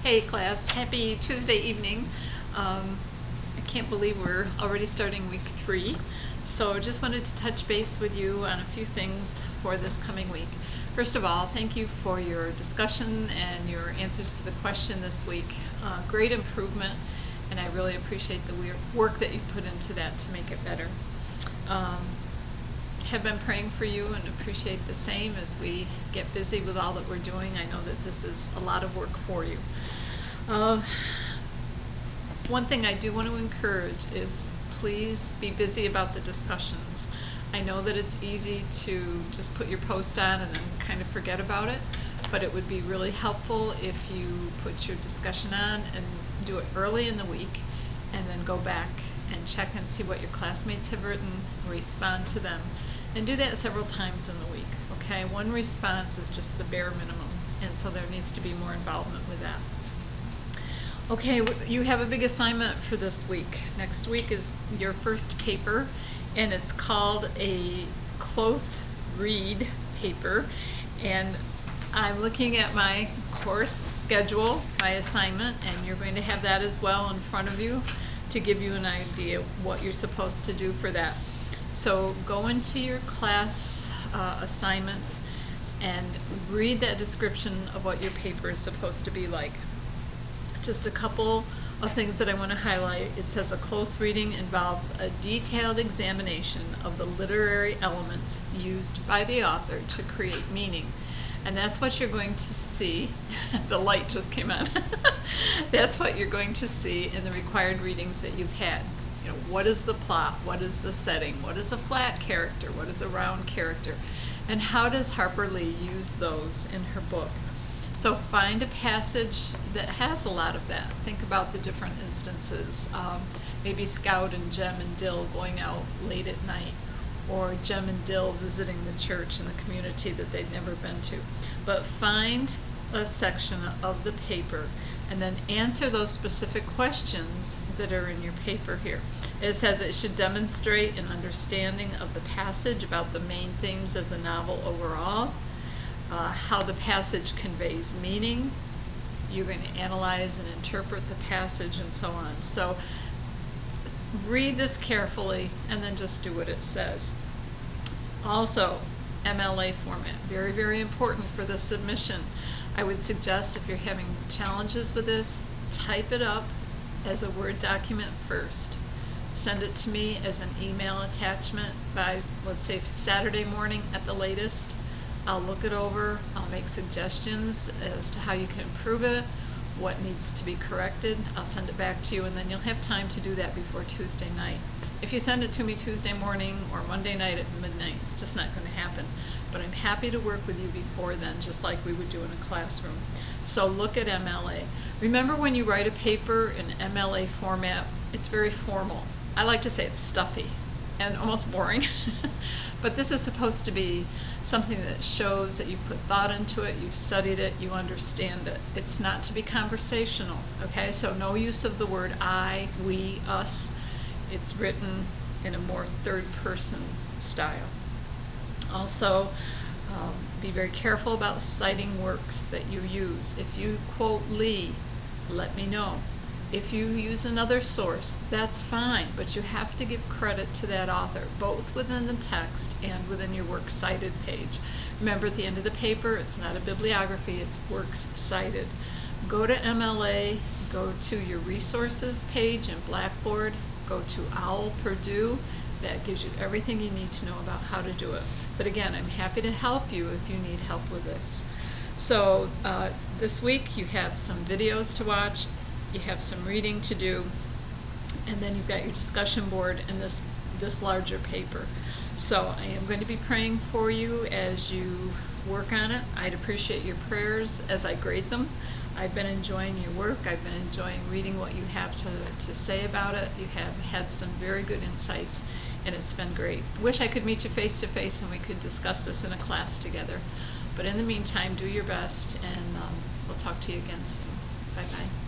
Hey class, happy Tuesday evening. I can't believe we're already starting week 3. So I just wanted to touch base with you on a few things for this coming week. First of all, thank you for your discussion and your answers to the question this week. Great improvement, and I really appreciate the work that you put into that to make it better. Have been praying for you and appreciate the same as we get busy with all that we're doing. I know that this is a lot of work for you. One thing I do want to encourage is please be busy about the discussions. I know that it's easy to just put your post on and then kind of forget about it, but it would be really helpful if you put your discussion on and do it early in the week and then go back and check and see what your classmates have written, respond to them, and do that several times in the week, okay? One response is just the bare minimum, and so there needs to be more involvement with that. Okay, you have a big assignment for this week. Next week is your first paper, and it's called a close read paper, and I'm looking at my course schedule, my assignment, and you're going to have that as well in front of you to give you an idea what you're supposed to do for that. So go into your class assignments and read that description of what your paper is supposed to be like. Just a couple of things that I want to highlight. It says a close reading involves a detailed examination of the literary elements used by the author to create meaning. And that's what you're going to see. The light just came on. That's what you're going to see in the required readings that you've had. You know, what is the plot? What is the setting? What is a flat character? What is a round character? And how does Harper Lee use those in her book? So find a passage that has a lot of that. Think about the different instances. Maybe Scout and Jem and Dill going out late at night, or Jem and Dill visiting the church in the community that they'd never been to. But find a section of the paper and then answer those specific questions that are in your paper here. It says it should demonstrate an understanding of the passage about the main themes of the novel overall, how the passage conveys meaning. You're going to analyze and interpret the passage and so on. So read this carefully and then just do what it says. Also, MLA format, very, very important for the submission. I would suggest if you're having challenges with this, type it up as a Word document first. Send it to me as an email attachment by, let's say, Saturday morning at the latest. I'll look it over, I'll make suggestions as to how you can improve it, what needs to be corrected. I'll send it back to you, and then you'll have time to do that before Tuesday night. If you send it to me Tuesday morning or Monday night at midnight, it's just not going to happen. But I'm happy to work with you before then, just like we would do in a classroom. So look at MLA. Remember, when you write a paper in MLA format, it's very formal. I like to say it's stuffy and almost boring. But this is supposed to be something that shows that you've put thought into it, you've studied it, you understand it. It's not to be conversational, okay? So no use of the word I, we, us. It's written in a more third-person style. Also, be very careful about citing works that you use. If you quote Lee, let me know. If you use another source, that's fine, but you have to give credit to that author, both within the text and within your works cited page. Remember, at the end of the paper, it's not a bibliography, it's works cited. Go to MLA, go to your resources page in Blackboard, go to OWL Purdue. That gives you everything you need to know about how to do it. But again, I'm happy to help you if you need help with this. So this week you have some videos to watch, you have some reading to do, and then you've got your discussion board and this larger paper. So I am going to be praying for you as you work on it. I'd appreciate your prayers as I grade them. I've been enjoying your work. I've been enjoying reading what you have to say about it. You have had some very good insights, and it's been great. Wish I could meet you face to face and we could discuss this in a class together. But in the meantime, do your best, and we'll talk to you again soon. Bye-bye.